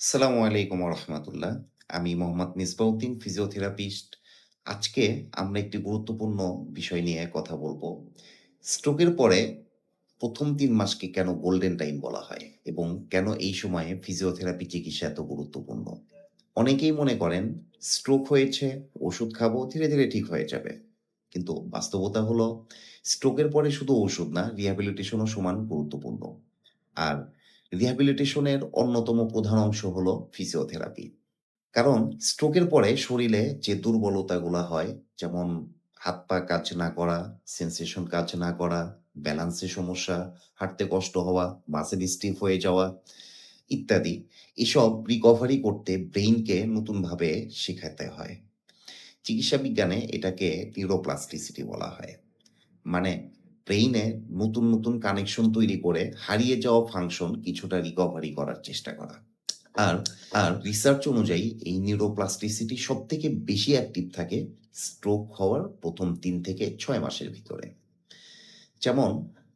আসসালামু আলাইকুম রহমতুল্লাহ। আমি মোহাম্মদ মিসবাউদ্দিন, ফিজিওথেরাপিস্ট। আজকে আমরা একটি গুরুত্বপূর্ণ বিষয় নিয়ে কথা বলবো। স্ট্রোকের পরে প্রথম ৩ মাসকে কেন গোল্ডেন টাইম বলা হয় এবং কেন এই সময়ে ফিজিওথেরাপি চিকিৎসা এত গুরুত্বপূর্ণ। অনেকেই মনে করেন স্ট্রোক হয়েছে, ওষুধ খাবো, ধীরে ধীরে ঠিক হয়ে যাবে। কিন্তু বাস্তবতা হলো স্ট্রোকের পরে শুধু ওষুধ না, রিহ্যাবিলিটেশনও সমান গুরুত্বপূর্ণ। আর রিহ্যাবিলিটেশনের অন্যতম প্রধান অংশ হলো ফিজিওথেরাপি। কারণ স্ট্রোকের পরে শরীরে যে দুর্বলতাগুলা হয়, যেমন হাত পা কাজ না করা, সেন্সেশন কাজ না করা, ব্যালান্সে সমস্যা, হাঁটতে কষ্ট হওয়া, মাসেল স্টিফ হয়ে যাওয়া ইত্যাদি, এসব রিকভারি করতে ব্রেইনকে নতুনভাবে শেখাতে হয়। চিকিৎসা বিজ্ঞানে এটাকে নিউরোপ্লাস্টিসিটি বলা হয়। মানে ব্রেইনে নতুন নতুন কানেকশন তৈরি করে হারিয়ে যাওয়া ফাংশন কিছুটা রিকভারি করার চেষ্টা করা। আর আর রিসার্চ অনুযায়ী এই নিউরোপ্লাস্টিসিটি সবথেকে বেশি অ্যাক্টিভ থাকে স্ট্রোক হওয়ার প্রথম ৩ থেকে ৬ মাসের ভিতরে। যেমন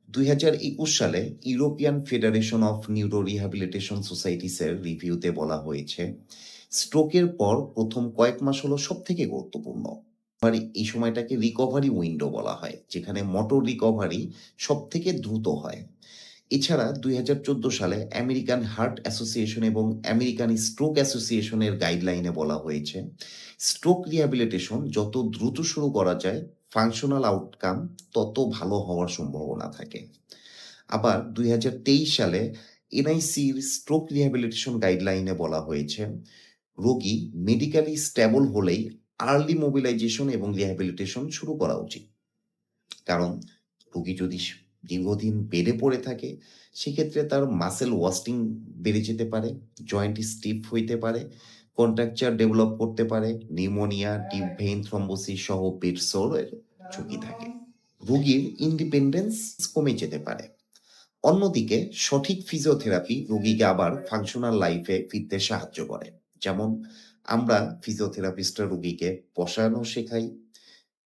২০২১ সালে European Federation of neuro rehabilitation সোসাইটিসের রিভিউতে বলা হয়েছে, স্ট্রোকের পর প্রথম কয়েক মাস হলো সবথেকে গুরুত্বপূর্ণ। আর এই সময়টাকে রিকভারি উইন্ডো বলা হয়, যেখানে মোটর রিকভারি সবথেকে দ্রুত হয়। এছাড়া ২০১৪ সালে আমেরিকান হার্ট অ্যাসোসিয়েশন এবং আমেরিকান স্ট্রোক অ্যাসোসিয়েশনের গাইডলাইনে বলা হয়েছে, স্ট্রোক রিহ্যাবিলিটেশন যত দ্রুত শুরু করা যায়, ফাংশনাল আউটকাম তত ভালো হওয়ার সম্ভাবনা থাকে। আবার ২০২৩ সালে এনআইসির স্ট্রোক রিহ্যাবিলিটেশন গাইডলাইনে বলা হয়েছে, রোগী মেডিকেলি স্টেবল হলেই আর্লি মোবিলাইজেশন এবং রিহ্যাবিলিটেশন শুরু করা উচিত। কারণ রোগী যদি দীর্ঘদিন বেডে পড়ে থাকে, সেক্ষেত্রে তার মাসেল ওয়াস্টিং বেড়ে যেতে পারে, জয়েন্ট স্টিফ হইতে পারে, কন্ট্রাকচার ডেভেলপ করতে পারে, নিউমোনিয়া, ডিপ ভেইন থ্রম্বোসিস সহ পেট সোরের ঝুঁকি থাকে। রোগীর ইন্ডিপেন্ডেন্স কমে যেতে পারে। অন্যদিকে সঠিক ফিজিওথেরাপি রোগীকে আবার ফাংশনাল লাইফে ফিরতে সাহায্য করে। যেমন আমরা ফিজিওথেরাপিস্টরা রোগীকে বসানো শেখাই,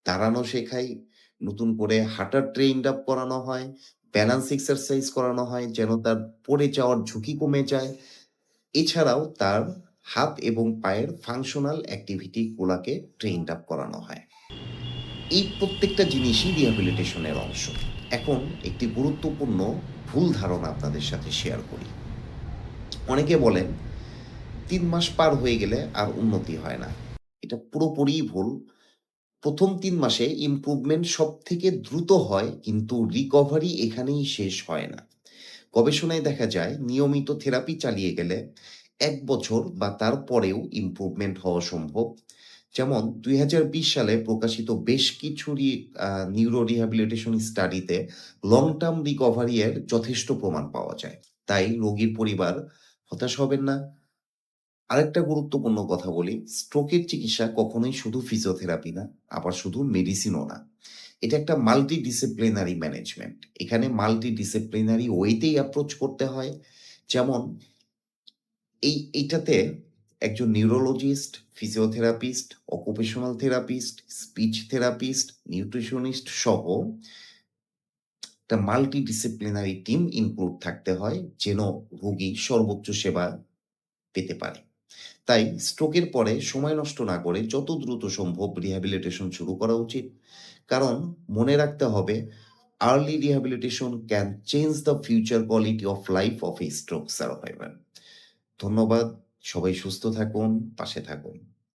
দাঁড়ানো শেখাই, নতুন করে হাঁটার ট্রেইনড আপ করানো হয়, ব্যালেন্স এক্সারসাইজ করানো হয় যেন তার পড়ে যাওয়ার ঝুঁকি কমে যায়। এছাড়াও তার হাত এবং পায়ের ফাংশনাল অ্যাক্টিভিটি গুলাকে ট্রেইনড আপ করানো হয়। এই প্রত্যেকটা জিনিসই রিহ্যাবিলিটেশনের অংশ। এখন একটি গুরুত্বপূর্ণ ভুল ধারণা আপনাদের সাথে শেয়ার করি। অনেকে বলেন ৩ মাস পার হয়ে গেলে আর উন্নতি হয় না। এটা পুরোপুরিই ভুল। প্রথম ৩ মাসে ইমপ্রুভমেন্ট সবথেকে দ্রুত হয়, কিন্তু রিকভারি এখানেই শেষ হয় না। গবেষণায় দেখা যায় নিয়মিত থেরাপি চালিয়ে গেলে ১ বছর বা তার পরেও ইমপ্রুভমেন্ট হওয়া সম্ভব। যেমন ২০২০ সালে প্রকাশিত বেশ কিছু নিউরো রিহ্যাবিলিটেশন স্টাডিতে লং টার্ম রিকভারি এর যথেষ্ট প্রমাণ পাওয়া যায়। তাই রোগীর পরিবার হতাশ হবেন না। আরেকটা গুরুত্বপূর্ণ কথা বলি, স্ট্রোকের চিকিৎসা কখনোই শুধু ফিজিওথেরাপি না, আবার শুধু মেডিসিনও না। এটা একটা মাল্টিডিসিপ্লিনারি ম্যানেজমেন্ট। এখানে মাল্টিডিসিপ্লিনারি ওয়েতেই অ্যাপ্রোচ করতে হয়। যেমন এইটাতে একজন neurologist, physiotherapist, occupational therapist, speech therapist, nutritionist সহ একটা মাল্টিডিসিপ্লিনারি টিম ইনক্লুড থাকতে হয়, যেন রোগী সর্বোচ্চ সেবা পেতে পারে। তাই স্ট্রোকের পরে সময় নষ্ট না করে যত দ্রুত সম্ভব রিহ্যাবিলিটেশন শুরু করা উচিত। কারণ মনে রাখতে হবে, early rehabilitation can change the future quality of life of A stroke survivor. ধন্যবাদ। সবাই সুস্থ থাকুন, পাশে থাকুন।